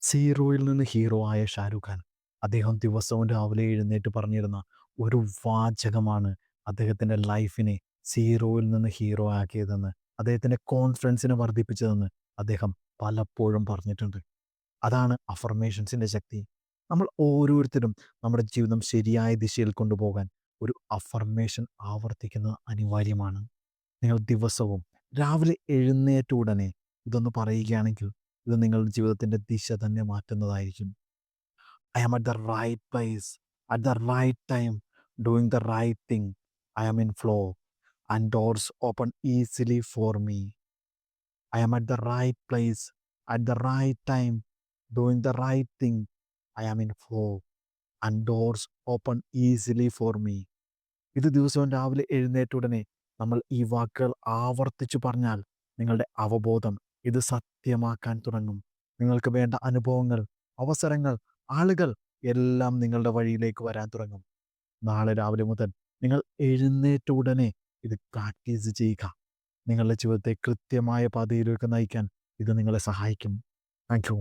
സീറോയിൽ നിന്ന് ഹീറോ ആയ ഷാരൂഖ് ഖാൻ അദ്ദേഹം ദിവസവും രാവിലെ എഴുന്നേറ്റ് പറഞ്ഞിരുന്ന ഒരു വാചകമാണ് അദ്ദേഹത്തിൻ്റെ ലൈഫിനെ സീറോയിൽ നിന്ന് ഹീറോ ആക്കിയതെന്ന്, അദ്ദേഹത്തിൻ്റെ കോൺഫിഡൻസിനെ വർദ്ധിപ്പിച്ചതെന്ന് അദ്ദേഹം പലപ്പോഴും പറഞ്ഞിട്ടുണ്ട്. അതാണ് അഫർമേഷൻസിൻ്റെ ശക്തി. നമ്മൾ ഓരോരുത്തരും നമ്മുടെ ജീവിതം ശരിയായ ദിശയിൽ കൊണ്ടുപോകാൻ ഒരു അഫർമേഷൻ ആവർത്തിക്കുന്നത് അനിവാര്യമാണ്. നിങ്ങൾ ദിവസവും രാവിലെ എഴുന്നേറ്റ ഉടനെ ഇതൊന്ന് പറയുകയാണെങ്കിൽ ഇത് നിങ്ങളുടെ ജീവിതത്തിൻ്റെ ദിശ തന്നെ മാറ്റുന്നതായിരിക്കും. I am at the right place at the right time doing the right thing. I am in flow and doors open easily for me. I am at the right place at the right time doing the right thing. I am in flow and doors open easily for me. ഇത് ദിവസവും രാവിലെ എഴുന്നേറ്റ ഉടനെ നമ്മൾ ഈ വാക്കുകൾ ആവർത്തിച്ചു പറഞ്ഞാൽ നിങ്ങളുടെ അവബോധം ഇത് സത്യമാക്കാൻ തുടങ്ങും. നിങ്ങൾക്ക് വേണ്ട അനുഭവങ്ങൾ, അവസരങ്ങൾ, ആളുകൾ എല്ലാം നിങ്ങളുടെ വഴിയിലേക്ക് വരാൻ തുടങ്ങും. നാളെ രാവിലെ മുതൽ നിങ്ങൾ എഴുന്നേറ്റ ഉടനെ ഇത് പ്രാക്ടീസ് ചെയ്യുക. നിങ്ങളുടെ ജീവിതത്തെ കൃത്യമായ പാതയിലേക്ക് നയിക്കാൻ ഇത് നിങ്ങളെ സഹായിക്കും. Thank you.